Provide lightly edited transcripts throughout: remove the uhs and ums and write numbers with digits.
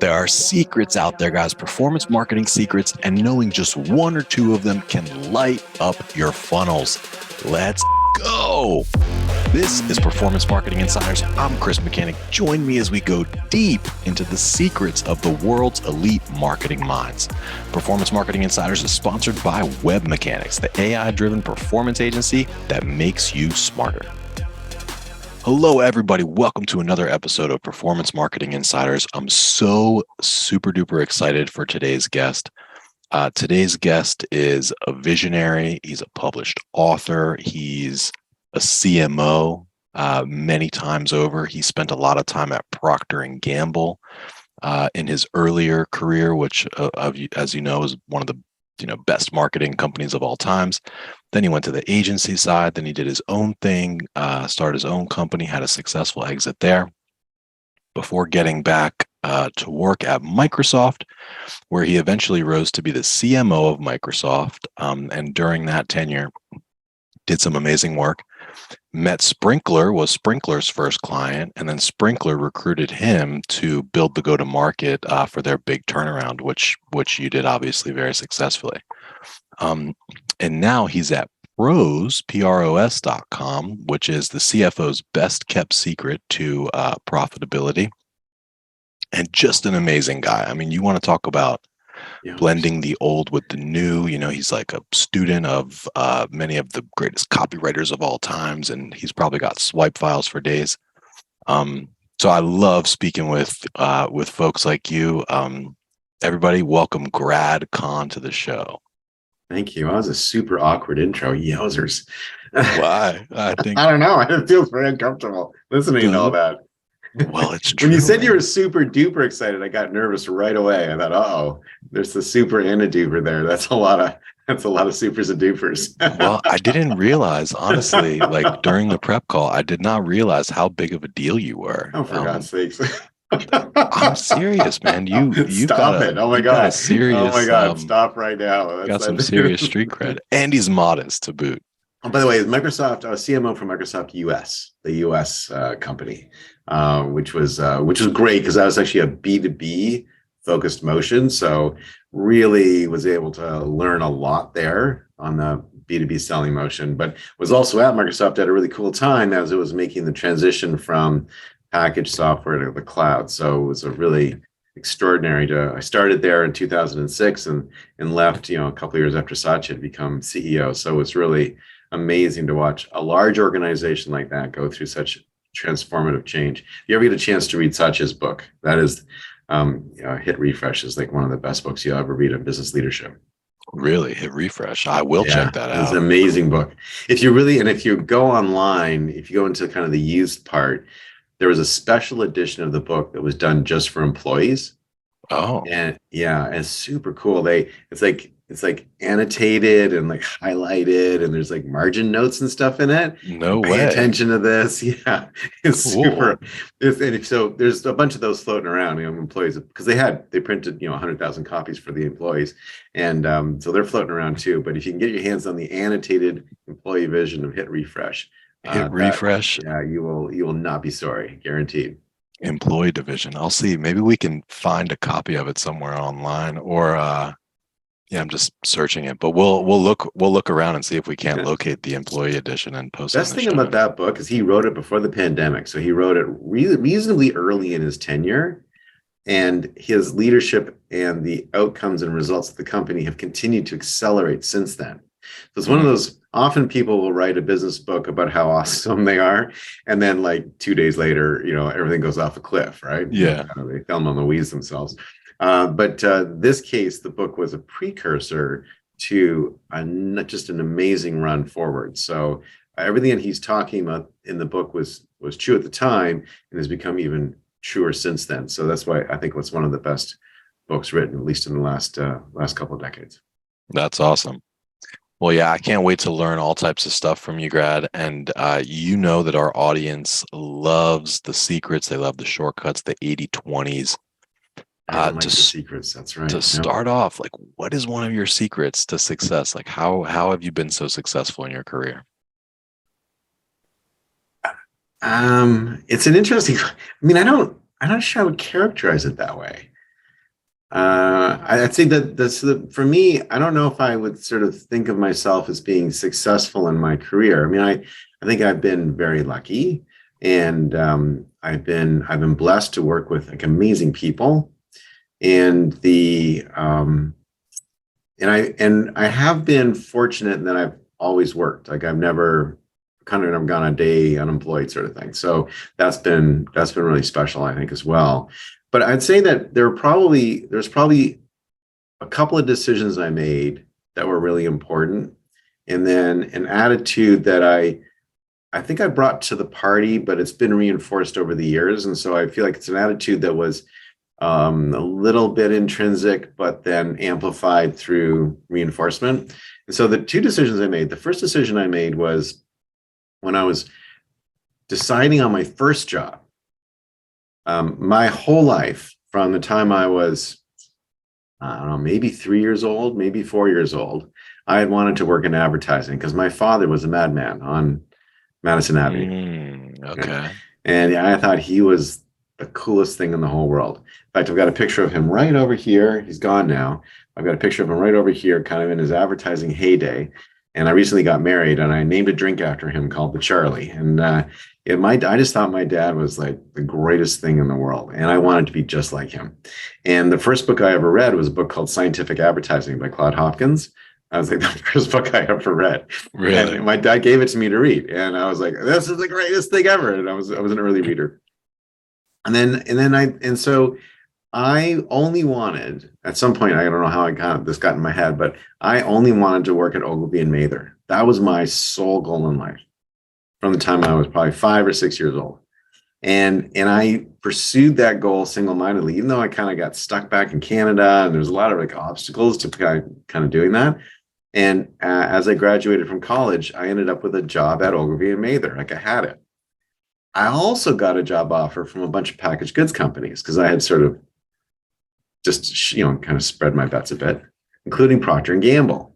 There are secrets out there, guys, performance marketing secrets, and knowing just one or two of them can light up your funnels. Let's go. This is Performance Marketing Insiders. I'm Chris Mechanic. Join me as we go deep into the secrets of the world's elite marketing minds. Performance Marketing Insiders is sponsored by Web Mechanics, the AI-driven performance agency that makes you smarter. Hello, everybody. Welcome to another episode of Performance Marketing Insiders. I'm so super duper excited for today's guest. Today's guest is a visionary. He's a published author. He's a CMO many times over. He spent a lot of time at Proctor Gamble in his earlier career, which, as you know, is one of the best marketing companies of all times. Then he went to the agency side. Then he did his own thing, started his own company, had a successful exit there before getting back to work at Microsoft, where he eventually rose to be the CMO of Microsoft. And during that tenure, did some amazing work. Met Sprinkler, was Sprinkler's first client, and then Sprinkler recruited him to build the go-to-market for their big turnaround, which you did obviously very successfully. And now he's at PROS, PROS.com, which is the CFO's best kept secret to profitability. And just an amazing guy. I mean, you want to talk about blending the old with the new. He's like a student of many of the greatest copywriters of all times, and he's probably got swipe files for days. So I love speaking with folks like you. Everybody, welcome Grad Conn to the show. Thank you. That was a super awkward intro. Yowzers. Why? I don't know. It feels very uncomfortable listening to all that. Well, it's true. When you said you were super duper excited, I got nervous right away. I thought, uh-oh, there's the super and a duper there. That's a lot of supers and dupers. Well, I didn't realize, honestly, like during the prep call, I did not realize how big of a deal you were. Oh, for God's sakes. I'm serious, man. You've Stop it. Oh my God. Serious, oh my God. Stop right now. Got some serious street cred. And he's modest to boot. Oh, by the way, Microsoft, CMO for Microsoft US, the US company, which was great because that was actually a B2B focused motion. So really was able to learn a lot there on the B2B selling motion, but was also at Microsoft at a really cool time as it was making the transition from packaged software to the cloud. So it was a really extraordinary I started there in 2006 and left, a couple of years after Satya had become CEO. So it was really amazing to watch a large organization like that go through such transformative change. If you ever get a chance to read Satya's book, that is Hit Refresh is like one of the best books you'll ever read on business leadership. Really? Hit Refresh. I will check that out. It's an amazing book. If you go online, if you go into kind of the used part, there was a special edition of the book that was done just for employees. Oh. And it's super cool. It's like annotated and like highlighted, and there's like margin notes and stuff in it. No way. Pay attention to this. Yeah, it's cool. Super. So there's a bunch of those floating around, employees, because they printed 100,000 copies for the employees, and so they're floating around too. But if you can get your hands on the annotated employee vision of Hit Refresh, Refresh. You will not be sorry, guaranteed. Employee division. I'll see. Maybe we can find a copy of it somewhere online, or I'm just searching it. But we'll look around and see if we can't locate the employee edition and post it. Best thing about that book is he wrote it before the pandemic, so he wrote it reasonably early in his tenure, and his leadership and the outcomes and results of the company have continued to accelerate since then. So it's one of those, often people will write a business book about how awesome they are, and then like 2 days later, everything goes off a cliff, right? Yeah. They film on the weeds themselves. But this case, the book was a precursor to just an amazing run forward. So everything that he's talking about in the book was true at the time and has become even truer since then. So that's why I think it's one of the best books written, at least in the last couple of decades. That's awesome. Well, yeah, I can't wait to learn all types of stuff from you, Grad. And that our audience loves the secrets. They love the shortcuts, the 80-20s. The secrets. That's right. To start off, like, what is one of your secrets to success? Like, how have you been so successful in your career? It's an interesting. I'm not sure I would characterize it that way. I'd say that for me, I don't know if I would sort of think of myself as being successful in my career. I mean, I think I've been very lucky, and I've been blessed to work with like amazing people, and I have been fortunate in that I've always worked. Like I've never kind of gone a day unemployed sort of thing. So that's been really special, I think, as well. But I'd say that there's probably a couple of decisions I made that were really important, and then an attitude that I think I brought to the party, but it's been reinforced over the years. And so I feel like it's an attitude that was a little bit intrinsic, but then amplified through reinforcement. And so the two decisions I made, the first decision I made was when I was deciding on my first job. My whole life, from the time I was, I don't know, maybe 3 years old, maybe 4 years old, I had wanted to work in advertising because my father was a madman on Madison Avenue. Okay. And yeah, I thought he was the coolest thing in the whole world. In fact, I've got a picture of him right over here. He's gone now. I've got a picture of him right over here, kind of in his advertising heyday. And I recently got married, and I named a drink after him called the Charlie. And I just thought my dad was like the greatest thing in the world, and I wanted to be just like him. And the first book I ever read was a book called Scientific Advertising by Claude Hopkins. I was like, the first book I ever read. Really? And my dad gave it to me to read, and I was like, this is the greatest thing ever. And I was an early reader. And so I only wanted, at some point, I don't know how this got in my head, but I only wanted to work at Ogilvy and Mather. That was my sole goal in life from the time I was probably 5 or 6 years old. And I pursued that goal single-mindedly, even though I kind of got stuck back in Canada, and there's a lot of like obstacles to kind of doing that. And as I graduated from college, I ended up with a job at Ogilvy and Mather. Like I had it. I also got a job offer from a bunch of packaged goods companies because I had sort of just, kind of spread my bets a bit, including Procter Gamble.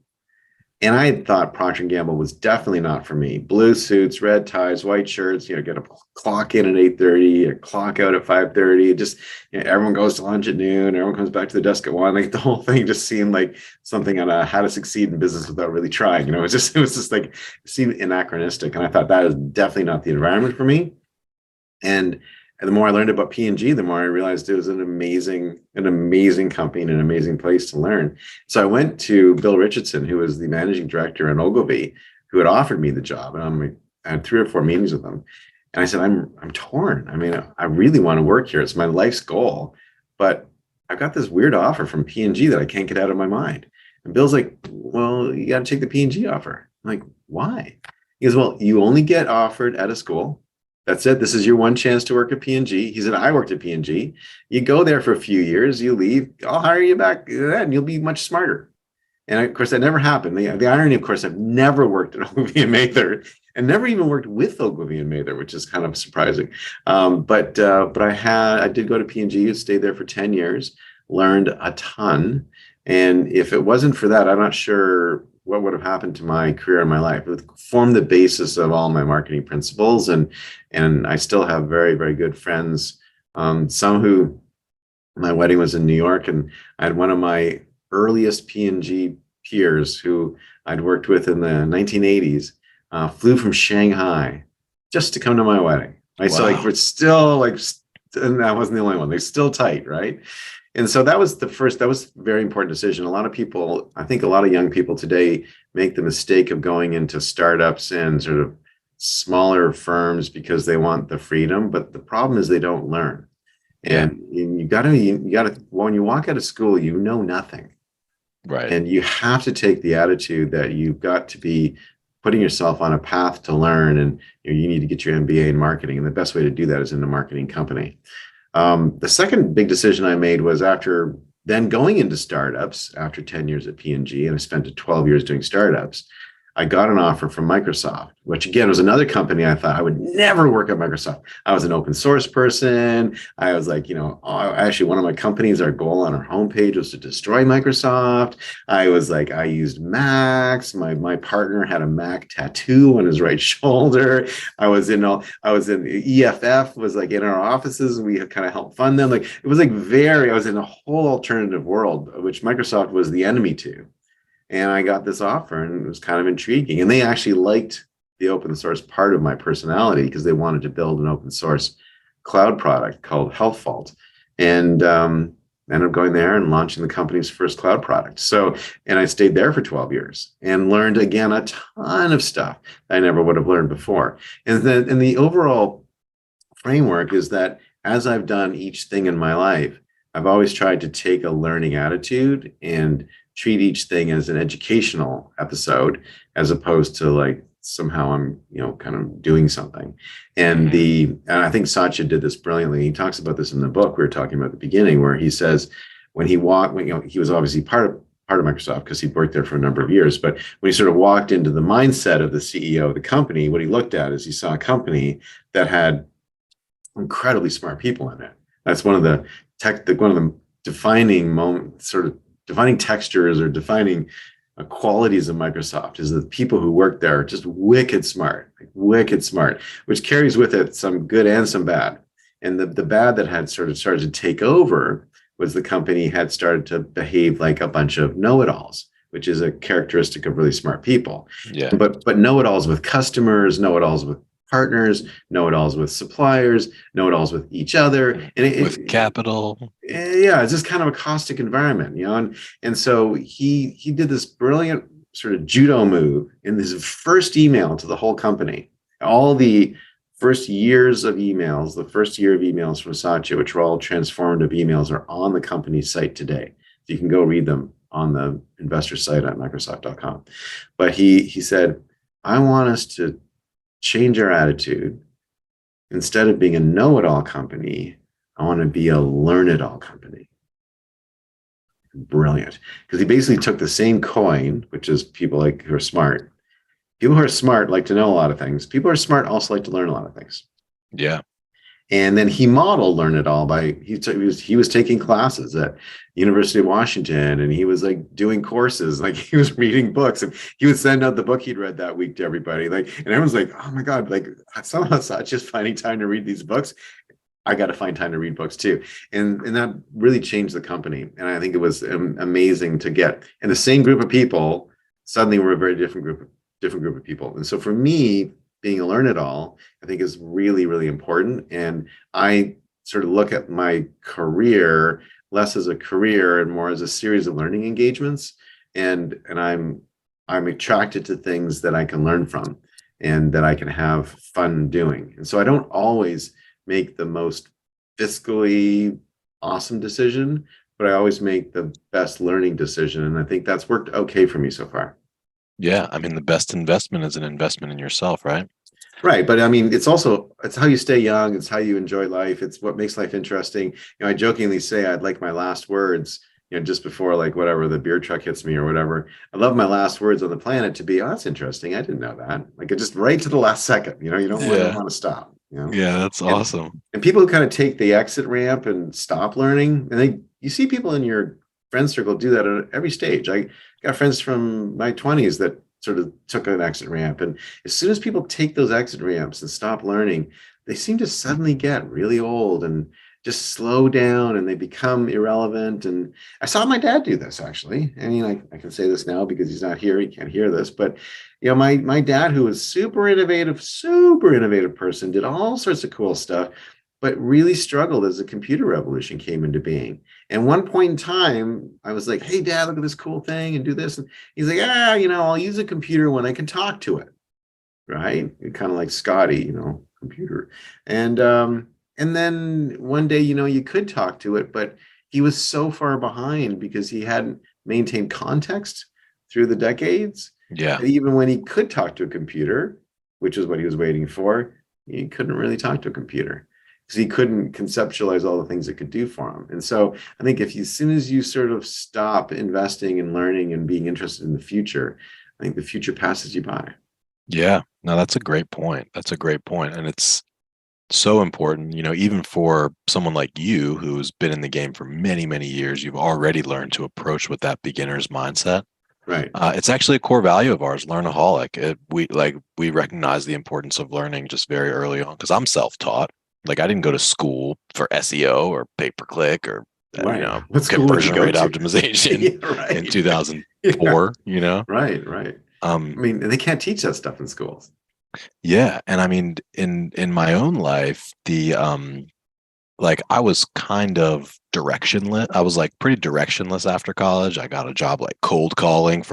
And I had thought Procter Gamble was definitely not for me. Blue suits, red ties, white shirts, get a clock in at 8:30, a clock out at 5:30. Just, everyone goes to lunch at noon, everyone comes back to the desk at 1. Like the whole thing just seemed like something on how to succeed in business without really trying. It was just like, it seemed anachronistic. And I thought that is definitely not the environment for me. And the more I learned about P&G, the more I realized it was an amazing company and an amazing place to learn. So I went to Bill Richardson, who was the managing director in Ogilvy, who had offered me the job. And I had 3 or 4 meetings with him. And I said, I'm torn. I mean, I really want to work here. It's my life's goal. But I've got this weird offer from P&G that I can't get out of my mind. And Bill's like, well, you got to take the P&G offer. I'm like, why? He goes, well, you only get offered at a school. That's it. This is your one chance to work at P&G. He said, I worked at P&G. You go there for a few years, you leave, I'll hire you back, and you'll be much smarter. And of course, that never happened. The irony, of course, I've never worked at Ogilvy and Mather, and never even worked with Ogilvy and Mather, which is kind of surprising. But I did go to P&G, stayed there for 10 years, learned a ton. And if it wasn't for that, I'm not sure what would have happened to my career and my life. It formed the basis of all my marketing principles. And I still have very, very good friends. Some who, my wedding was in New York, and I had one of my earliest P&G peers who I'd worked with in the 1980s, flew from Shanghai just to come to my wedding. Right? Wow. So we're still and I wasn't the only one. They're still tight, right? And so that was a very important decision. A lot of people, I think a lot of young people today make the mistake of going into startups and sort of smaller firms because they want the freedom, but the problem is they don't learn. And you gotta, when you walk out of school, you know nothing. Right. And you have to take the attitude that you've got to be putting yourself on a path to learn, and you need to get your MBA in marketing. And the best way to do that is in a marketing company. The second big decision I made was after then going into startups after 10 years at P&G, and I spent 12 years doing startups. I got an offer from Microsoft, which again was another company I thought I would never work at Microsoft. I was an open source person. I was like, actually one of my companies, our goal on our homepage was to destroy Microsoft. I was like, I used Macs. My partner had a Mac tattoo on his right shoulder. I was in EFF was like in our offices, and we kind of helped fund them. Like it was like I was in a whole alternative world, which Microsoft was the enemy to. And I got this offer, and it was kind of intriguing. And they actually liked the open source part of my personality because they wanted to build an open source cloud product called Health Vault. And ended up going there and launching the company's first cloud product. And I stayed there for 12 years and learned again a ton of stuff I never would have learned before. And the overall framework is that as I've done each thing in my life, I've always tried to take a learning attitude and treat each thing as an educational episode, as opposed to like somehow I'm, kind of doing something. And I think Satya did this brilliantly. He talks about this in the book we were talking about at the beginning, where he says when he was obviously part of Microsoft because he'd worked there for a number of years. But when he sort of walked into the mindset of the CEO of the company, what he looked at is he saw a company that had incredibly smart people in it. That's one of the defining textures or defining qualities of Microsoft is that the people who work there are just wicked smart, which carries with it some good and some bad. And the bad that had sort of started to take over was the company had started to behave like a bunch of know-it-alls, which is a characteristic of really smart people. Yeah. But know-it-alls with customers, know-it-alls with partners, know-it-alls with suppliers, know-it-alls with each other, and with capital. Yeah, it's just kind of a caustic environment, and so he did this brilliant sort of judo move in his first email to the whole company. All the first years of emails, the first year of emails from Satya, which were all transformative emails, are on the company's site today. So you can go read them on the investor site at Microsoft.com. But he said, I want us to change our attitude. Instead of being a know-it-all company, I want to be a learn-it-all company. Brilliant. Because he basically took the same coin, which is people like who are smart. People who are smart like to know a lot of things. People who are smart also like to learn a lot of things. Yeah. And then he modeled learn it all by he was taking classes at University of Washington, and he was like doing courses, like he was reading books, and he would send out the book he'd read that week to everybody. Like, and everyone's like, oh my God, like somehow Satya's finding time to read these books. I got to find time to read books too. And that really changed the company. And I think it was amazing to get. And the same group of people suddenly were a very different group of people. And so for me, being a learn-it-all, I think is really, really important. And I sort of look at my career less as a career and more as a series of learning engagements. And I'm attracted to things that I can learn from and that I can have fun doing. And so I don't always make the most fiscally awesome decision, but I always make the best learning decision. And I think that's worked okay for me so far. Yeah. I mean, the best investment is an investment in yourself, right? Right. But I mean, it's how you stay young. It's how you enjoy life. It's what makes life interesting. I jokingly say I'd like my last words, just before like whatever the beer truck hits me or whatever. I love my last words on the planet to be, oh, that's interesting. I didn't know that. Like it just right to the last second, you don't want to stop. Yeah, that's awesome. And people who kind of take the exit ramp and stop learning, and you see people in your friend circle do that at every stage. I got friends from my 20s that sort of took an exit ramp. And as soon as people take those exit ramps and stop learning, they seem to suddenly get really old and just slow down, and they become irrelevant. And I saw my dad do this, actually. I mean, I can say this now because he's not here. He can't hear this. But, my dad, who was super innovative person, did all sorts of cool stuff, but really struggled as the computer revolution came into being. And one point in time, I was like, hey, Dad, look at this cool thing and do this. And he's like, I'll use a computer when I can talk to it. Right? Kind of like Scotty, computer. And then one day, you could talk to it, but he was so far behind because he hadn't maintained context through the decades. Yeah. That even when he could talk to a computer, which is what he was waiting for, he couldn't really talk to a computer because he couldn't conceptualize all the things it could do for him. And so I think as soon as you sort of stop investing and learning and being interested in the future, I think the future passes you by. Yeah, no, that's a great point. That's a great point. And it's so important, even for someone like you who's been in the game for many, many years, you've already learned to approach with that beginner's mindset. Right. It's actually a core value of ours, learnaholic. We recognize the importance of learning just very early on because I'm self-taught. Like I didn't go to school for SEO or pay-per-click or Right. What school did you conversion go rate to? optimization Yeah, right. in Yeah. 2004. Right, right. I Um, mean, they can't teach that stuff in schools. yeah, and I mean, in my own life, the like I was kind of directionless. I was like pretty directionless after college. I got a job like cold calling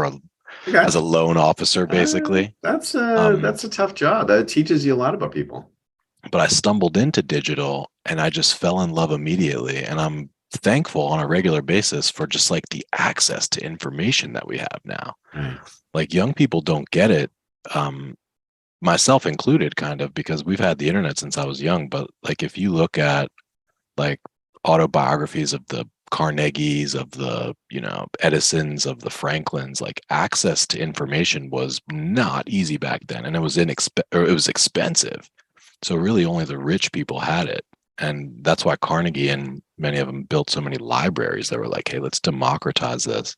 Okay. as a loan officer, basically. That's a tough job. That teaches you a lot about people. But I stumbled into digital and I just fell in love immediately. And I'm thankful on a regular basis for just like the access to information that we have now. Right. Like young people don't get it, myself included, kind of, because we've had the internet since I was young. But like if you look at like autobiographies of the Carnegies, of the, Edisons, of the Franklins, like access to information was not easy back then. And it was it was expensive. So really only the rich people had it. And that's why Carnegie and many of them built so many libraries that were like, hey, let's democratize this.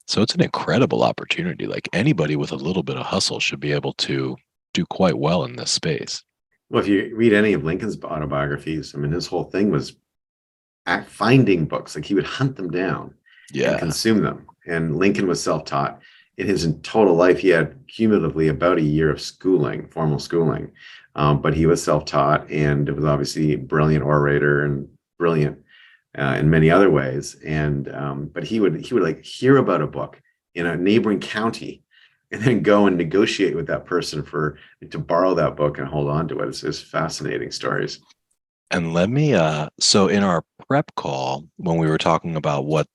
So it's an incredible opportunity. Like anybody with a little bit of hustle should be able to do quite well in this space. Well, if you read any of Lincoln's autobiographies, I mean, his whole thing was finding books. Like he would hunt them down and Yeah. consume them. And Lincoln was self-taught. In his total life, he had cumulatively about a year of schooling, formal schooling. But he was self-taught and was obviously a brilliant orator and brilliant in many other ways. And but he would like hear about a book in a neighboring county and then go and negotiate with that person to borrow that book and hold on to it. It's fascinating stories. And let me so in our prep call, when we were talking about what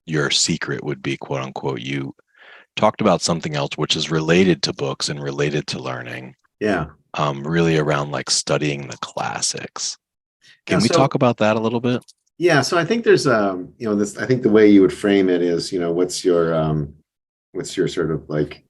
your secret would be, quote unquote, you talked about something else which is related to books and related to learning. Yeah. Really around like studying the classics. Yeah. Can we talk about that a little bit? Yeah. So I think there's this, I think the way you would frame it is, what's your sort of like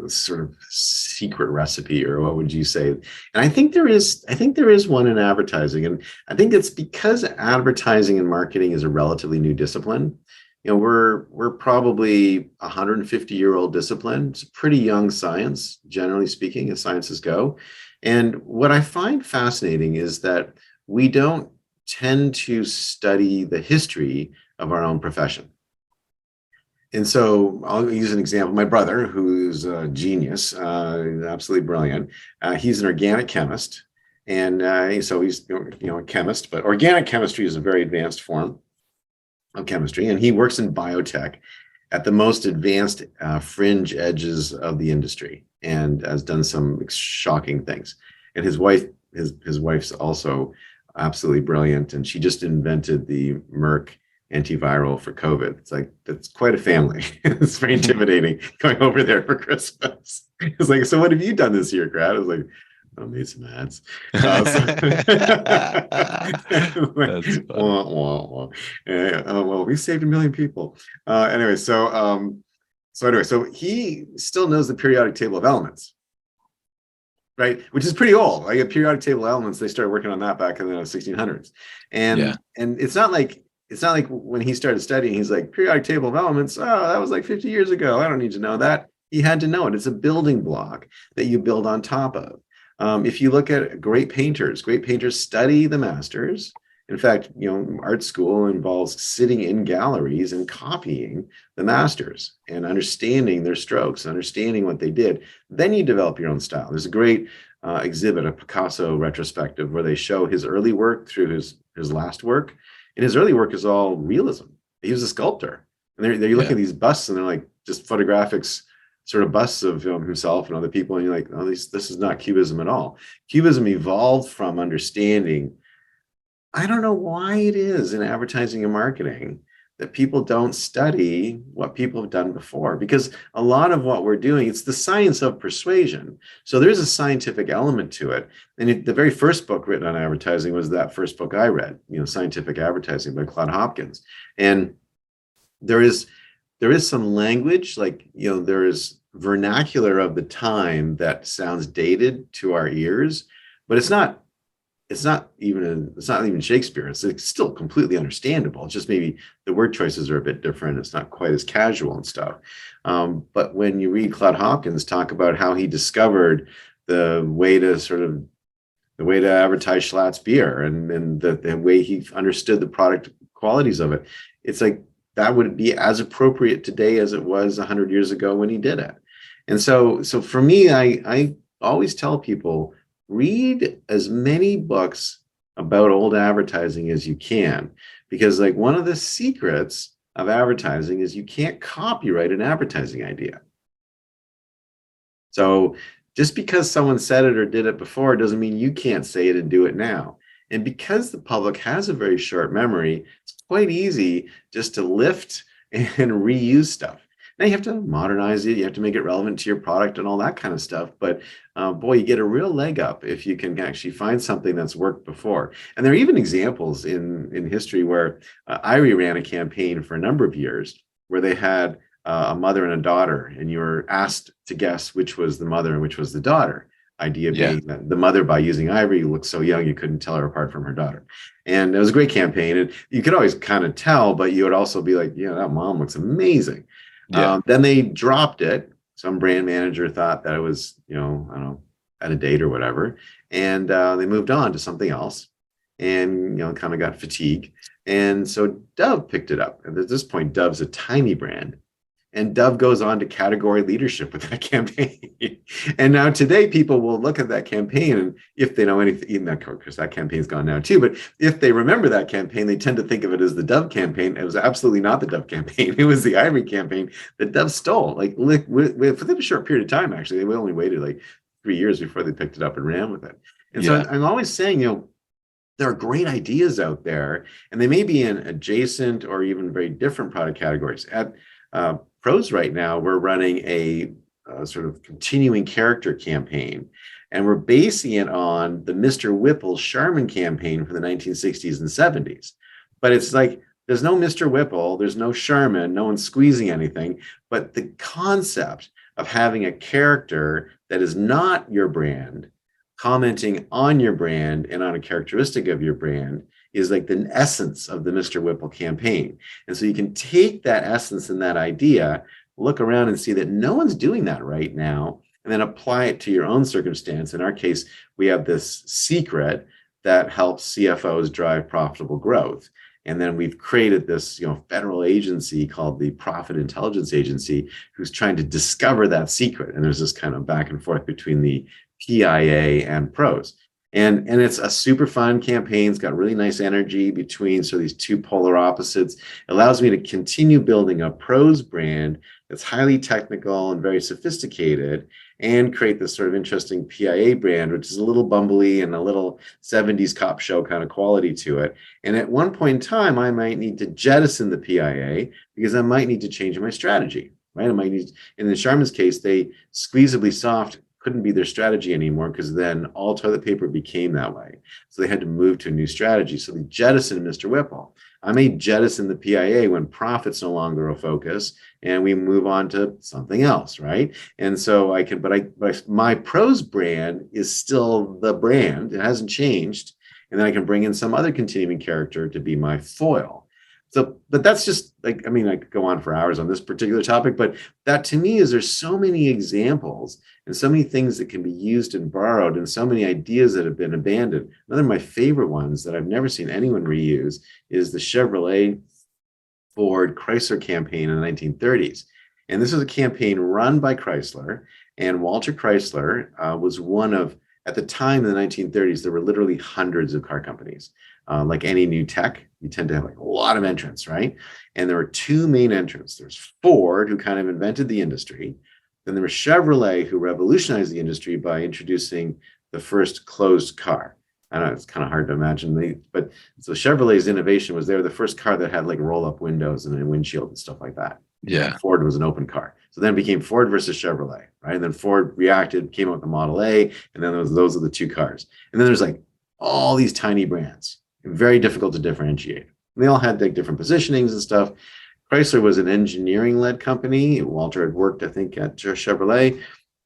sort of secret recipe, or what would you say? And I think there is one in advertising. And I think it's because advertising and marketing is a relatively new discipline. We're probably 150-year-old discipline. It's a pretty young science, generally speaking, as sciences go. And what I find fascinating is that we don't tend to study the history of our own profession. And so I'll use an example. My brother, who's a genius, absolutely brilliant, he's an organic chemist. And so he's a chemist, but organic chemistry is a very advanced form of chemistry. And he works in biotech at the most advanced fringe edges of the industry and has done some shocking things. And his wife's also absolutely brilliant. And she just invented the Merck antiviral for COVID. It's like, that's quite a family. It's very intimidating going over there for Christmas. It's like, so what have you done this year, Grad? I was like, I made some ads. That's well, we saved 1 million people. So he still knows the periodic table of elements, right? Which is pretty old. Like a periodic table of elements, they started working on that back in the 1600s. And it's not like when he started studying, he's like, periodic table of elements, oh, that was like 50 years ago. I don't need to know that. He had to know it. It's a building block that you build on top of. If you look at great painters study the masters. In fact, art school involves sitting in galleries and copying the masters and understanding their strokes, understanding what they did. Then you develop your own style. There's a great exhibit, a Picasso retrospective, where they show his early work through his last work. And his early work is all realism. He was a sculptor. And they're looking at these busts, and they're like just photographics, sort of busts of himself and other people. And you're like, oh, this is not Cubism at all. Cubism evolved from understanding. I don't know why it is in advertising and marketing that people don't study what people have done before, because a lot of what we're doing, it's the science of persuasion. So there's a scientific element to it. And the very first book written on advertising was that first book I read, Scientific Advertising by Claude Hopkins. And there is some language, like, there is vernacular of the time that sounds dated to our ears, but it's not even Shakespeare. It's still completely understandable. It's just maybe the word choices are a bit different. It's not quite as casual and stuff. But when you read Claude Hopkins talk about how he discovered the way to advertise Schlatt's beer and the way he understood the product qualities of it, it's like that would be as appropriate today as it was 100 years ago when he did it. And so for me, I always tell people, read as many books about old advertising as you can, because like one of the secrets of advertising is you can't copyright an advertising idea. So just because someone said it or did it before doesn't mean you can't say it and do it now. And because the public has a very short memory, it's quite easy just to lift and reuse stuff. Now you have to modernize it, you have to make it relevant to your product and all that kind of stuff. But boy, you get a real leg up if you can actually find something that's worked before. And there are even examples in history where Irie ran a campaign for a number of years where they had a mother and a daughter, and you were asked to guess which was the mother and which was the daughter. Idea being that the mother, by using Ivory, looked so young you couldn't tell her apart from her daughter. And it was a great campaign. And you could always kind of tell, but you would also be like, yeah, that mom looks amazing. Then they dropped it. Some brand manager thought that it was, I don't know, at a date or whatever. And they moved on to something else and, kind of got fatigued. And so Dove picked it up. And at this point, Dove's a tiny brand. And Dove goes on to category leadership with that campaign. And now today, people will look at that campaign, and if they know anything, of course, that campaign's gone now too, but if they remember that campaign, they tend to think of it as the Dove campaign. It was absolutely not the Dove campaign. It was the Ivory campaign that Dove stole, like within a short period of time, actually. They only waited like 3 years before they picked it up and ran with it. And so I'm always saying, there are great ideas out there, and they may be in adjacent or even very different product categories. At PROS right now, we're running a sort of continuing character campaign, and we're basing it on the Mr. Whipple Charmin campaign from the 1960s and 70s. But it's like, there's no Mr. Whipple, there's no Charmin, no one's squeezing anything, but the concept of having a character that is not your brand, commenting on your brand and on a characteristic of your brand, is like the essence of the Mr. Whipple campaign. And so you can take that essence and that idea, look around and see that no one's doing that right now, and then apply it to your own circumstance. In our case, we have this secret that helps CFOs drive profitable growth. And then we've created this, federal agency called the Profit Intelligence Agency, who's trying to discover that secret. And there's this kind of back and forth between the PIA and PROS. And it's a super fun campaign. It's got really nice energy between these two polar opposites. It allows me to continue building a PROS brand that's highly technical and very sophisticated, and create this sort of interesting PIA brand, which is a little bumbly and a little 70s cop show kind of quality to it. And at one point in time, I might need to jettison the PIA because I might need to change my strategy, right? I might need, in the Charmin's case, they Squeezably Soft couldn't be their strategy anymore, because then all toilet paper became that way. So they had to move to a new strategy. So they jettisoned Mr. Whipple. I may jettison the PIA when profit's no longer a focus, and we move on to something else, right? And so I can, but my PROS brand is still the brand. It hasn't changed. And then I can bring in some other continuing character to be my foil. So, but that's just like, I could go on for hours on this particular topic, but that to me is, there's so many examples and so many things that can be used and borrowed, and so many ideas that have been abandoned. Another of my favorite ones that I've never seen anyone reuse is the Chevrolet Ford Chrysler campaign in the 1930s. And this is a campaign run by Chrysler, and Walter Chrysler was one of, at the time in the 1930s, there were literally hundreds of car companies. Like any new tech, you tend to have like a lot of entrants, right? And there were two main entrants. There's Ford, who kind of invented the industry. Then there was Chevrolet, who revolutionized the industry by introducing the first closed car. I know it's kind of hard to imagine, but so Chevrolet's innovation was they were the first car that had like roll-up windows and a windshield and stuff like that. Yeah. Ford was an open car. So then it became Ford versus Chevrolet, right? And then Ford reacted, came out with the Model A, and then those are the two cars. And then there's like all these tiny brands, very difficult to differentiate. And they all had like different positionings and stuff. Chrysler was an engineering-led company. Walter had worked, I think, at Chevrolet,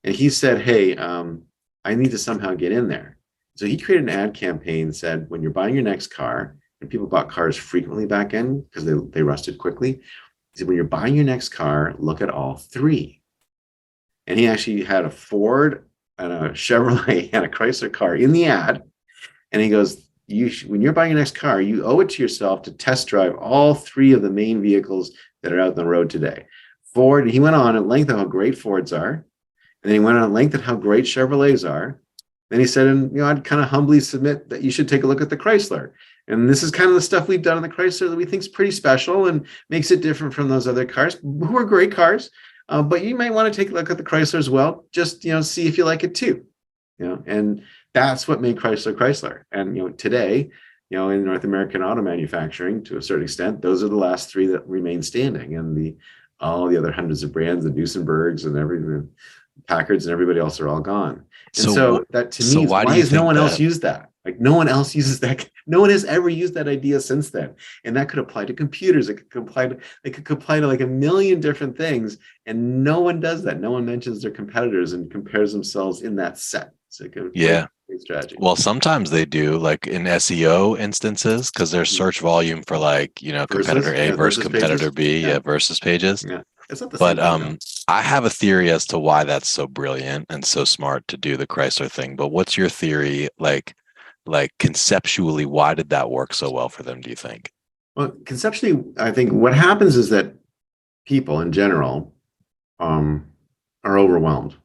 and he said, "Hey, I need to somehow get in there." So he created an ad campaign that said, "When you're buying your next car," and people bought cars frequently back then because they rusted quickly. He said, "When you're buying your next car, look at all three." And he actually had a Ford and a Chevrolet and a Chrysler car in the ad. And he goes, when you're buying your next car, you owe it to yourself to test drive all three of the main vehicles that are out on the road today. Ford, he went on at length of how great Fords are. And then he went on at length of how great Chevrolets are. Then he said, and I'd kind of humbly submit that you should take a look at the Chrysler. And this is kind of the stuff we've done in the Chrysler that we think is pretty special and makes it different from those other cars, who are great cars. But you might want to take a look at the Chrysler as well. Just, see if you like it too. And that's what made Chrysler. And, today, in North American auto manufacturing, to a certain extent, those are the last three that remain standing. And all the other hundreds of brands, the Duesenbergs and the Packards and everybody else are all gone. And so that to me, why has no one else used that? Like no one else uses that. No one has ever used that idea since then. And that could apply to computers. It could apply to like a million different things. And no one does that. No one mentions their competitors and compares themselves in that set. So it could great strategy. Well, sometimes they do, like in SEO instances, because there's search volume for competitor A versus competitor B, versus pages. Yeah. It's not the same thing, I have a theory as to why that's so brilliant and so smart to do the Chrysler thing. But what's your theory? Like conceptually, why did that work so well for them, do you think? Well, conceptually, I think what happens is that people in general are overwhelmed.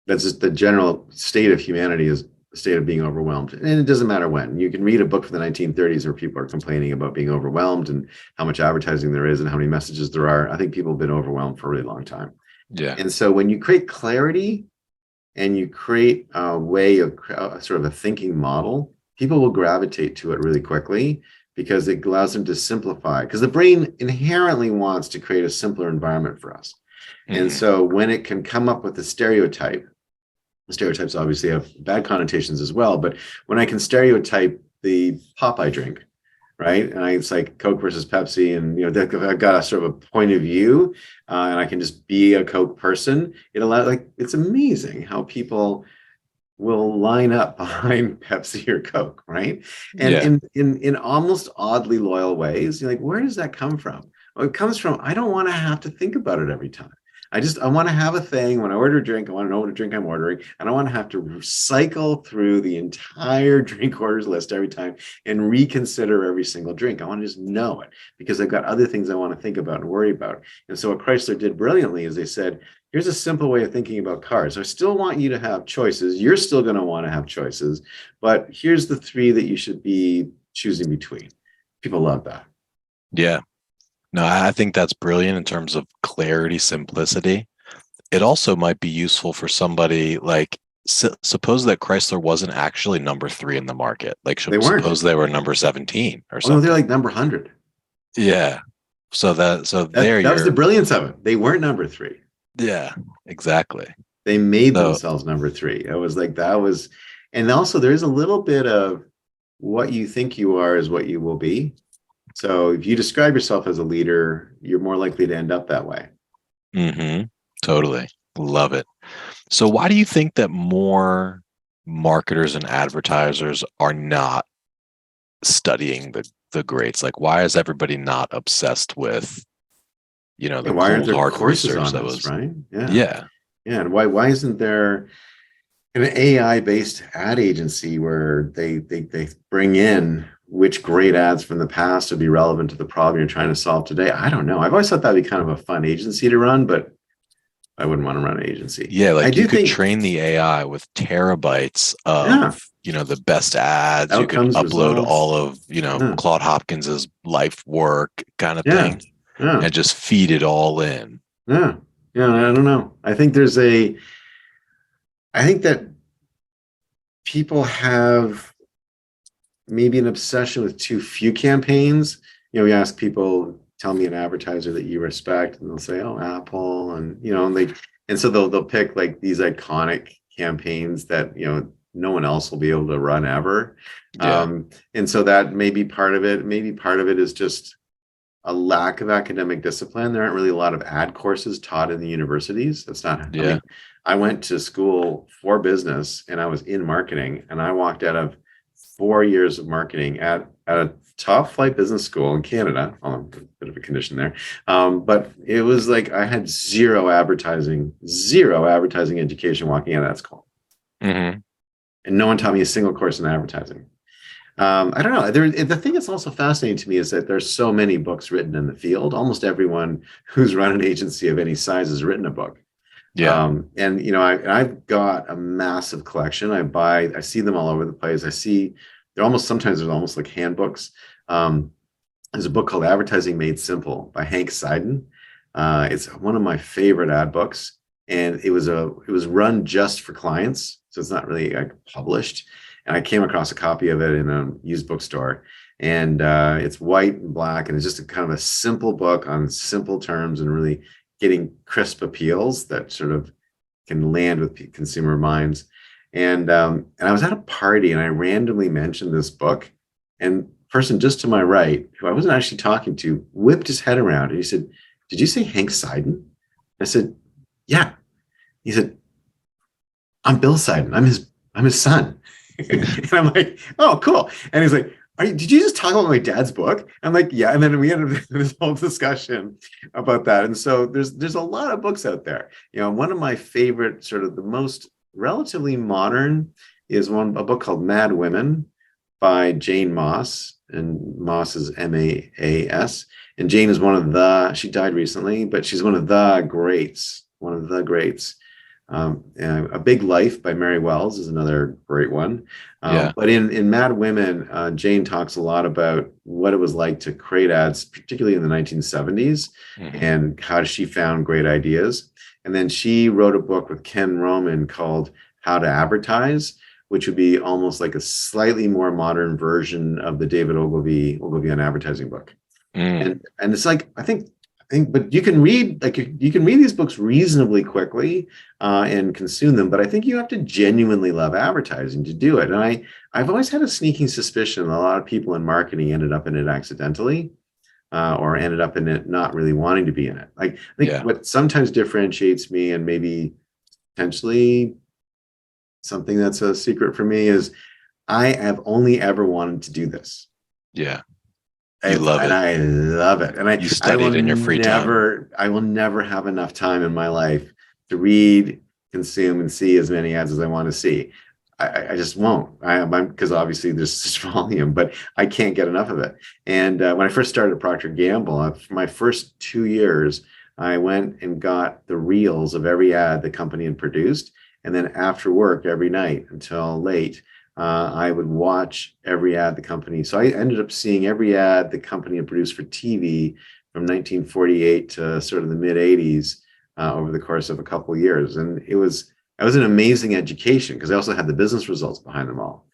That's just the general state of humanity, is the state of being overwhelmed. And it doesn't matter when. You can read a book from the 1930s where people are complaining about being overwhelmed and how much advertising there is and how many messages there are. I think people have been overwhelmed for a really long time. Yeah. And so when you create clarity and you create a way of sort of a thinking model, people will gravitate to it really quickly because it allows them to simplify. Because the brain inherently wants to create a simpler environment for us. Mm-hmm. And so when it can come up with a stereotype, stereotypes obviously have bad connotations as well, but when I can stereotype the pop I drink, right? And it's like Coke versus Pepsi, and I've got a sort of a point of view, and I can just be a Coke person. It's amazing how people will line up behind Pepsi or Coke, right? And in almost oddly loyal ways. You're like, where does that come from? Well, it comes from, I don't want to have to think about it every time. I want to have a thing when I order a drink. I want to know what drink I'm ordering. I don't want to have to cycle through the entire drink orders list every time and reconsider every single drink. I want to just know it because I've got other things I want to think about and worry about. And so what Chrysler did brilliantly is they said, here's a simple way of thinking about cars. I still want you to have choices. You're still going to want to have choices, but here's the three that you should be choosing between. People love that. Yeah. No, I think that's brilliant in terms of clarity, simplicity. It also might be useful for somebody like, suppose that Chrysler wasn't actually number 3 in the market. Like, suppose they were number 17 or something. No, they're like number 100. Yeah. That was the brilliance of it. They weren't number 3. Yeah, exactly. They made themselves number 3. It was like, and also there's a little bit of what you think you are is what you will be. So if you describe yourself as a leader, you're more likely to end up that way. Mm-hmm. Totally. Love it. So why do you think that more marketers and advertisers are not studying the greats? Like, why is everybody not obsessed with, the cold hard research that was right? Yeah. And why isn't there an AI-based ad agency where they bring in which great ads from the past would be relevant to the problem you're trying to solve today? I don't know. I've always thought that'd be kind of a fun agency to run, but I wouldn't want to run an agency. Yeah, like you could train the AI with terabytes of, the best ads. Outcomes, you could upload results. All of, Claude Hopkins's life work kind of thing, and just feed it all in. Yeah. I don't know. I think that people have maybe an obsession with too few campaigns. We ask people, tell me an advertiser that you respect, and they'll say, oh, Apple, and and so they'll pick like these iconic campaigns that no one else will be able to run ever. And so that may be part of it. Maybe part of it is just a lack of academic discipline. There aren't really a lot of ad courses taught in the universities. That's not, I Yeah. mean, I went to school for business and I was in marketing, and I walked out of 4 years of marketing at a top flight business school in Canada. Oh, a bit of a condition there. But it was like I had zero advertising education walking out of that school. Mm-hmm. And no one taught me a single course in advertising. I don't know. The thing that's also fascinating to me is that there's so many books written in the field. Almost everyone who's run an agency of any size has written a book. Yeah. And I've got a massive collection. I see them all over the place. Sometimes there's almost like handbooks. There's a book called Advertising Made Simple by Hank Seiden. It's one of my favorite ad books, and it was run just for clients, so it's not really like published. And I came across a copy of it in a used bookstore, and it's white and black, and it's just a kind of a simple book on simple terms and really getting crisp appeals that sort of can land with consumer minds. And I was at a party and I randomly mentioned this book, and the person just to my right, who I wasn't actually talking to, whipped his head around and he said, "Did you say Hank Seiden?" I said, "Yeah." He said, "I'm Bill Seiden. I'm his son." And I'm like, "Oh, cool." And he's like, "Did you just talk about my dad's book?" I'm like, "Yeah." And then we ended up this whole discussion about that. And so there's a lot of books out there. One of my favorite, sort of the most relatively modern, is a book called Mad Women by Jane Moss, and Moss is Maas. And Jane is she died recently, but she's one of the greats. A Big Life by Mary Wells is another great one. Yeah. But in Mad Women, Jane talks a lot about what it was like to create ads, particularly in the 1970s, Mm-hmm. and how she found great ideas. And then she wrote a book with Ken Roman called How to Advertise, which would be almost like a slightly more modern version of the David Ogilvy on advertising book. And it's like, I think, but you can read these books reasonably quickly and consume them. But I think you have to genuinely love advertising to do it. And I've always had a sneaking suspicion that a lot of people in marketing ended up in it accidentally, or ended up in it not really wanting to be in it. Like, I think what sometimes differentiates me, and maybe potentially something that's a secret for me, is I have only ever wanted to do this. Yeah. You love it. And I love it. And you studied in your free time. I will never have enough time in my life to read, consume, and see as many ads as I want to see. I just won't. Because obviously there's such volume, but I can't get enough of it. And when I first started at Proctor Gamble, for my first 2 years, I went and got the reels of every ad the company had produced. And then after work every night until late, I would watch every ad the company. So I ended up seeing every ad the company had produced for TV from 1948 to sort of the mid 80s over the course of a couple of years. And it was an amazing education, because I also had the business results behind them all.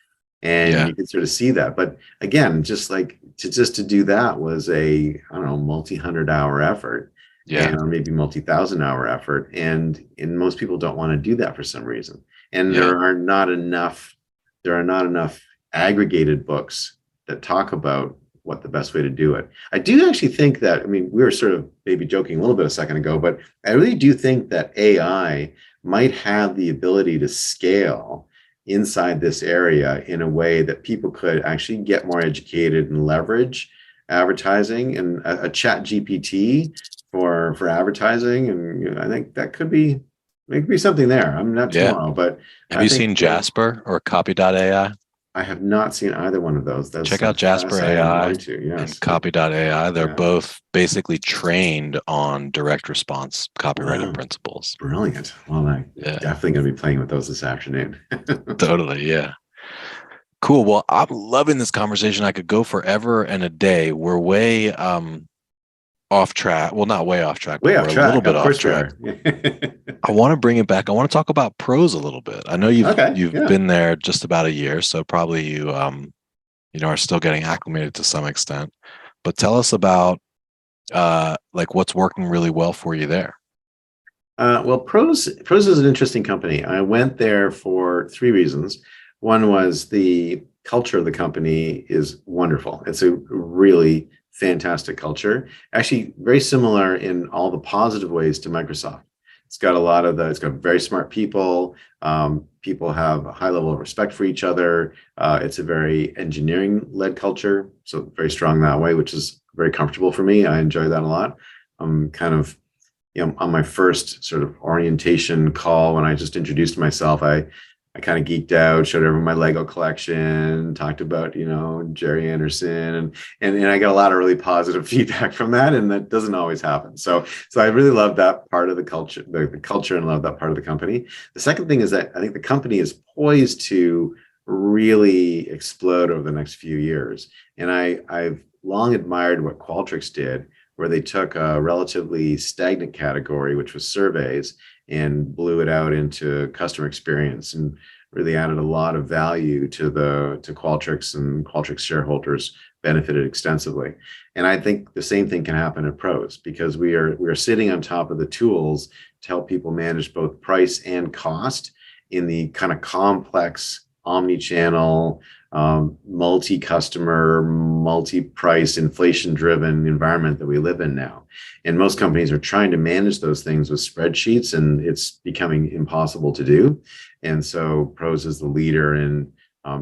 And you could sort of see that. But again, just to do that was a, I don't know, multi-100-hour effort. Or maybe multi-1,000-hour effort. And most people don't want to do that for some reason. And there are not enough aggregated books that talk about what the best way to do it. I do actually think that, I mean, we were sort of maybe joking a little bit a second ago, but I really do think that AI might have the ability to scale inside this area in a way that people could actually get more educated and leverage advertising, and a chat GPT for advertising. And I think that could be something there. I'm not tomorrow, but have you seen Jasper or Copy.ai? I have not seen either one of those. Check out Jasper AI and Copy.ai. They're both basically trained on direct response copywriting principles. Brilliant. Well, I'm definitely going to be playing with those this afternoon. Totally. Yeah. Cool. Well, I'm loving this conversation. I could go forever and a day. We're way off track. Well, not way off track, but we're a little bit off track. I want to bring it back. I want to talk about PROS a little bit. I know you've been there just about a year, so probably you are still getting acclimated to some extent. But tell us about like what's working really well for you there. Well, PROS is an interesting company. I went there for 3 reasons. One was the culture of the company is wonderful. It's a really fantastic culture. Actually, very similar in all the positive ways to Microsoft. It's got a lot of it's got very smart people. People have a high level of respect for each other. It's a very engineering-led culture, so very strong that way, which is very comfortable for me. I enjoy that a lot. I'm kind of, on my first sort of orientation call when I just introduced myself, I kind of geeked out, showed everyone my Lego collection, talked about, Jerry Anderson, and I got a lot of really positive feedback from that, and that doesn't always happen. So I really love that part of the culture, the culture, and love that part of the company. The second thing is that I think the company is poised to really explode over the next few years. And I've long admired what Qualtrics did, where they took a relatively stagnant category, which was surveys, and blew it out into customer experience and really added a lot of value to Qualtrics, and Qualtrics shareholders benefited extensively. And I think the same thing can happen at PROS, because we are sitting on top of the tools to help people manage both price and cost in the kind of complex omni-channel, multi-customer, multi-price, inflation-driven environment that we live in now. And most companies are trying to manage those things with spreadsheets, and it's becoming impossible to do. And so PROS is the leader in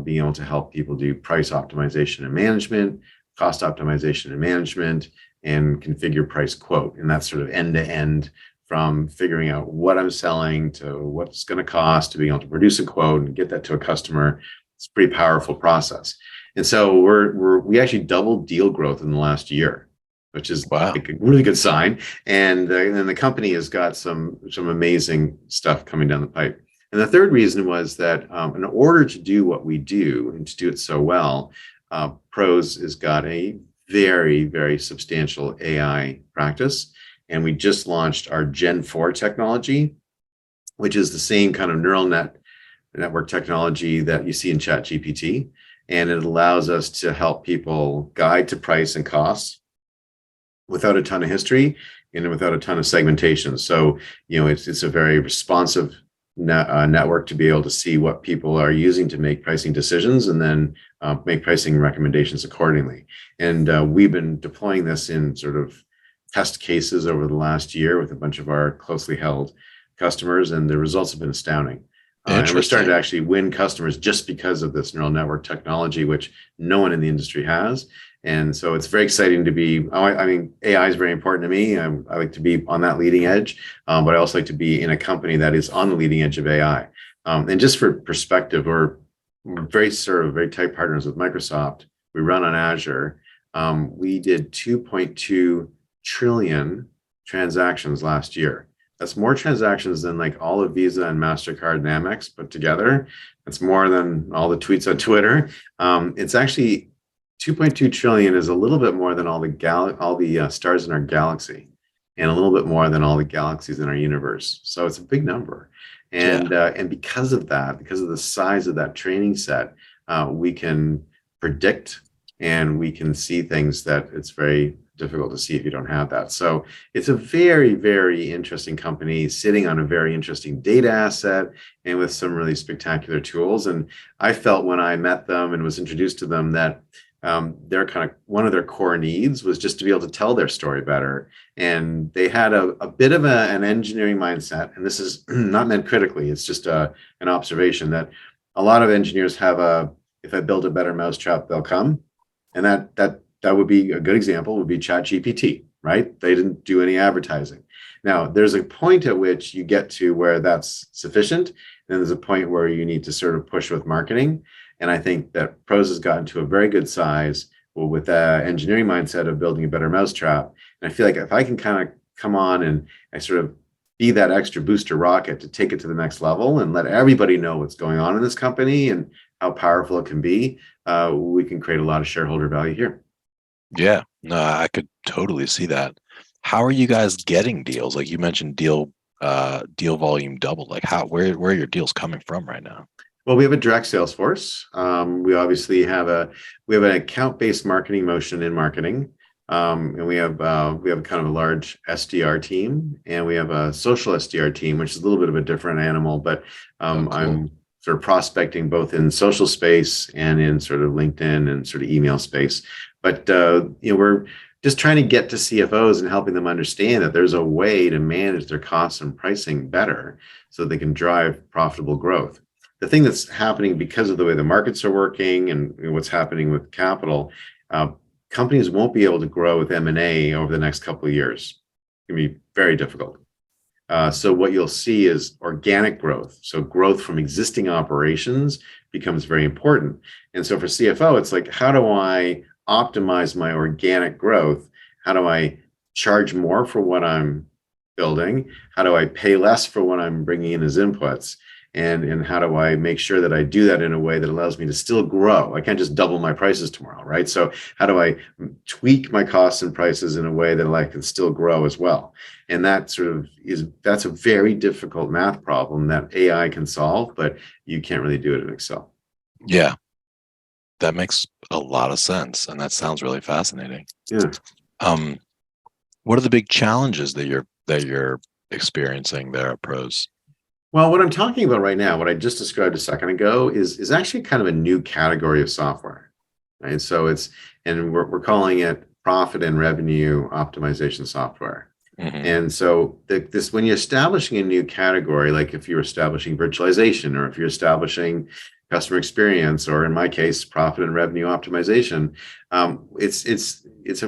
being able to help people do price optimization and management, cost optimization and management, and configure price quote. And that's sort of end-to-end, from figuring out what I'm selling to what's going to cost, to being able to produce a quote and get that to a customer. It's a pretty powerful process. And so we actually doubled deal growth in the last year, which is Wow. like a really good sign. And then the company has got some amazing stuff coming down the pipe. And the third reason was that in order to do what we do and to do it so well, PROS has got a very, very substantial AI practice. And we just launched our Gen 4 technology, which is the same kind of neural network technology that you see in ChatGPT. And it allows us to help people guide to price and costs without a ton of history and without a ton of segmentation. So, it's a very responsive network to be able to see what people are using to make pricing decisions, and then make pricing recommendations accordingly. And we've been deploying this in sort of test cases over the last year with a bunch of our closely held customers, and the results have been astounding. And we're starting to actually win customers just because of this neural network technology, which no one in the industry has. And so it's very exciting to be, AI is very important to me. I like to be on that leading edge, but I also like to be in a company that is on the leading edge of AI. And just for perspective, we're very tight partners with Microsoft. We run on Azure. We did 2.2 trillion transactions last year. That's more transactions than like all of Visa and MasterCard and Amex put together. That's more than all the tweets on Twitter. It's actually 2.2 trillion is a little bit more than all the stars in our galaxy, and a little bit more than all the galaxies in our universe. So it's a big number. And because of that, because of the size of that training set, we can predict, and we can see things that it's very difficult to see if you don't have that. So it's a very, very interesting company sitting on a very interesting data asset and with some really spectacular tools. And I felt when I met them and was introduced to them that their kind of one of their core needs was just to be able to tell their story better. And they had a bit of an engineering mindset. And this is not meant critically. It's just an observation that a lot of engineers have if I build a better mousetrap, they'll come. And that would be a good example, would be ChatGPT, right? They didn't do any advertising. Now, there's a point at which you get to where that's sufficient. And then there's a point where you need to sort of push with marketing. And I think that PROS has gotten to a very good size with the engineering mindset of building a better mousetrap. And I feel like if I can kind of come on and I sort of be that extra booster rocket to take it to the next level and let everybody know what's going on in this company and how powerful it can be, we can create a lot of shareholder value here. Yeah, no, I could totally see that. How are you guys getting deals? Like you mentioned, deal volume doubled. Like where are your deals coming from right now? Well, we have a direct sales force. We obviously have an account-based marketing motion in marketing, and we have kind of a large SDR team, and we have a social SDR team, which is a little bit of a different animal. But Cool. I'm sort of prospecting both in social space and in sort of LinkedIn and sort of email space. But we're just trying to get to CFOs and helping them understand that there's a way to manage their costs and pricing better so they can drive profitable growth. The thing that's happening because of the way the markets are working and what's happening with capital, companies won't be able to grow with M&A over the next couple of years. It's going to be very difficult. So what you'll see is organic growth. So growth from existing operations becomes very important. And so for CFO, it's like, how do I optimize my organic growth? How do I charge more for what I'm building? How do I pay less for what I'm bringing in as inputs? And how do I make sure that I do that in a way that allows me to still grow? I can't just double my prices tomorrow, right? So how do I tweak my costs and prices in a way that I can still grow as well? And that's a very difficult math problem that AI can solve, but you can't really do it in Excel. Yeah, that makes a lot of sense, and that sounds really fascinating. Yeah. What are the big challenges that you're experiencing there at PROS? Well, what I'm talking about right now, what I just described a second ago, is actually kind of a new category of software, right? So we're calling it profit and revenue optimization software. Mm-hmm. And so when you're establishing a new category, like if you're establishing virtualization, or if you're establishing customer experience, or in my case, profit and revenue optimization, it's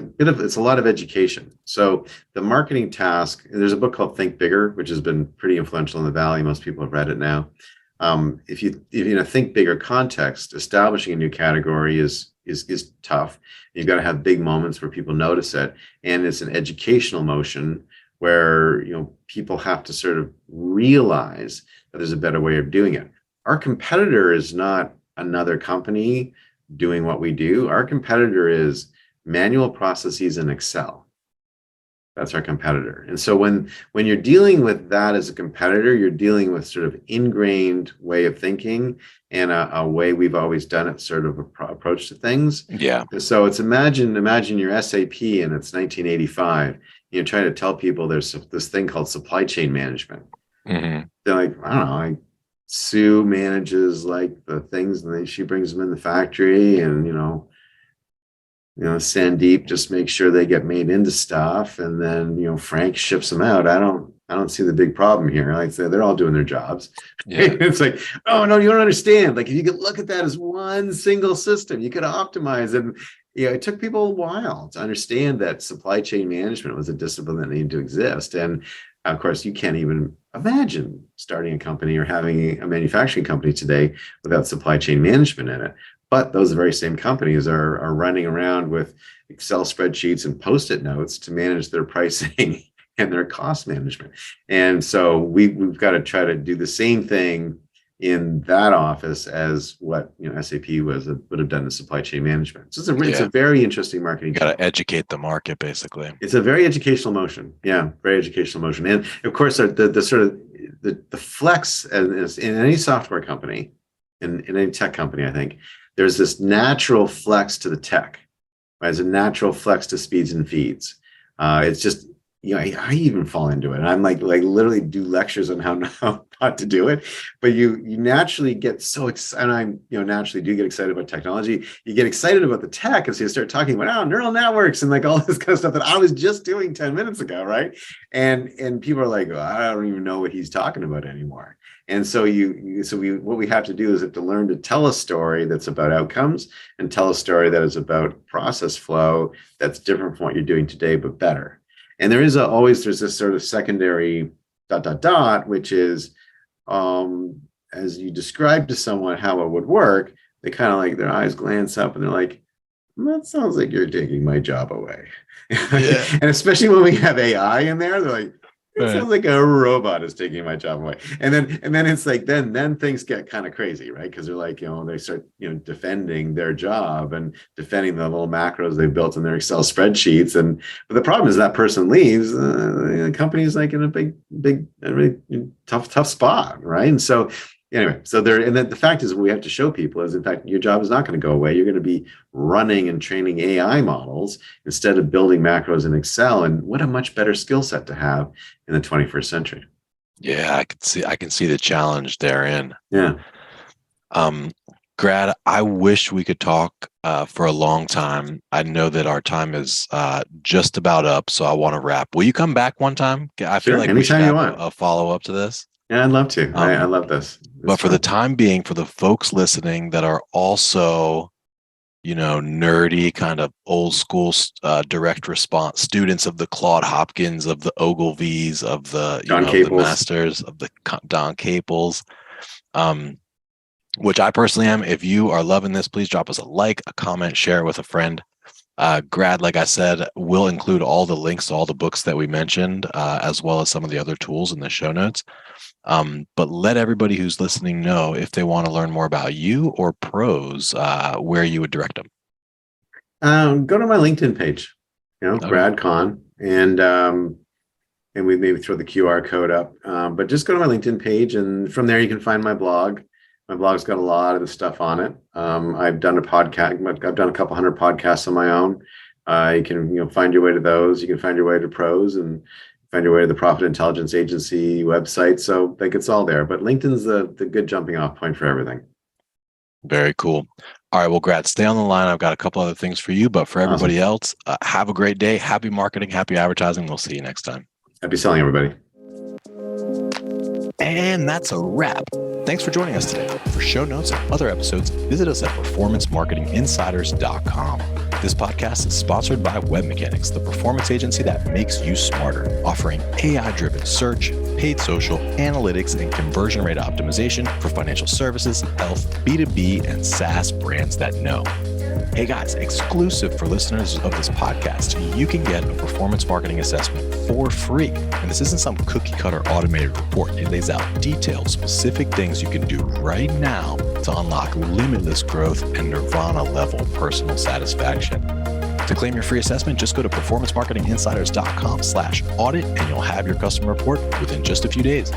a lot of education. So the marketing task, there's a book called Think Bigger, which has been pretty influential in the Valley. Most people have read it now. If you in a think bigger context, establishing a new category is tough. You've got to have big moments where people notice it, and it's an educational motion where people have to sort of realize that there's a better way of doing it. Our competitor is not another company doing what we do. Our competitor is manual processes in Excel. That's our competitor. And so when you're dealing with that as a competitor, you're dealing with sort of ingrained way of thinking and a way we've always done it sort of approach to things. Yeah. So it's imagine your SAP and it's 1985. You're trying to tell people there's this thing called supply chain management. Mm-hmm. They're like, I don't know, Sue manages like the things, and then she brings them in the factory, and Sandeep just makes sure they get made into stuff, and then Frank ships them out. I don't see the big problem here. Like I say, they're all doing their jobs. Yeah. It's like, oh no, you don't understand. Like if you could look at that as one single system, you could optimize. And it took people a while to understand that supply chain management was a discipline that needed to exist. And of course, you can't even imagine starting a company or having a manufacturing company today without supply chain management in it. But those very same companies are running around with Excel spreadsheets and Post-it notes to manage their pricing and their cost management. And so we've got to try to do the same thing in that office as what SAP would have done in supply chain management. So it's a very interesting marketing. You got to educate the market, basically. It's a very educational motion. Yeah, very educational motion. And of course, the sort of the flex in any software company, in any tech company, I think there's this natural flex to the tech. Right? There's a natural flex to speeds and feeds. It's just I even fall into it, and I'm like literally do lectures on how not to do it. But you naturally get so excited. And I naturally do get excited about technology. You get excited about the tech, and so you start talking about neural networks and like all this kind of stuff that I was just doing 10 minutes ago, right? And people are like, oh, I don't even know what he's talking about anymore. And so what we have to do is have to learn to tell a story that's about outcomes and tell a story that is about process flow that's different from what you're doing today, but better. And there's this sort of secondary ... which is as you describe to someone how it would work, they kind of like their eyes glance up and they're like, that sounds like you're taking my job away. Yeah. And especially when we have AI in there, they're like, it sounds like a robot is taking my job away. And then it's like then things get kind of crazy, right? Because they're like, they start defending their job and defending the little macros they've built in their Excel spreadsheets. But the problem is that person leaves, the company's like in a big really tough spot, right? And so anyway, and then the fact is, what we have to show people is, in fact, your job is not going to go away. You're going to be running and training AI models instead of building macros in Excel. And what a much better skill set to have in the 21st century. Yeah, I can see the challenge therein. Yeah. Grad, I wish we could talk for a long time. I know that our time is just about up, so I want to wrap. Will you come back one time? I feel Sure, like we should anytime you have want. a follow-up to this. Yeah, I'd love to. I love this. But for the time being, for the folks listening that are also, nerdy, kind of old school direct response students of the Claude Hopkins, of the Ogilvies, of the the masters, of the Don Caples, which I personally am. If you are loving this, please drop us a like, a comment, share it with a friend. Grad, like I said, will include all the links to all the books that we mentioned, as well as some of the other tools in the show notes. But let everybody who's listening know if they want to learn more about you or PROS, where you would direct them. Go to my LinkedIn page, okay. Grad Conn, and we maybe throw the QR code up. But just go to my LinkedIn page, and from there you can find my blog. My blog's got a lot of the stuff on it. I've done a podcast. I've done a couple hundred podcasts on my own. You can find your way to those. You can find your way to PROS and find your way to the Profit Intelligence Agency website. So like it's all there. But LinkedIn's the good jumping off point for everything. Very cool. All right, well, Grad, stay on the line. I've got a couple other things for you, but for everybody else, have a great day. Happy marketing, happy advertising. We'll see you next time. Happy selling, everybody. And that's a wrap. Thanks for joining us today. For show notes and other episodes, visit us at performancemarketinginsiders.com. This podcast is sponsored by Web Mechanics, the performance agency that makes you smarter, offering AI-driven search, paid social, analytics, and conversion rate optimization for financial services, health, B2B, and SaaS brands that know. Hey guys, exclusive for listeners of this podcast, you can get a performance marketing assessment for free. And this isn't some cookie cutter automated report. It lays out detailed, specific things you can do right now to unlock limitless growth and nirvana level personal satisfaction. To claim your free assessment, just go to performancemarketinginsiders.com/audit and you'll have your custom report within just a few days.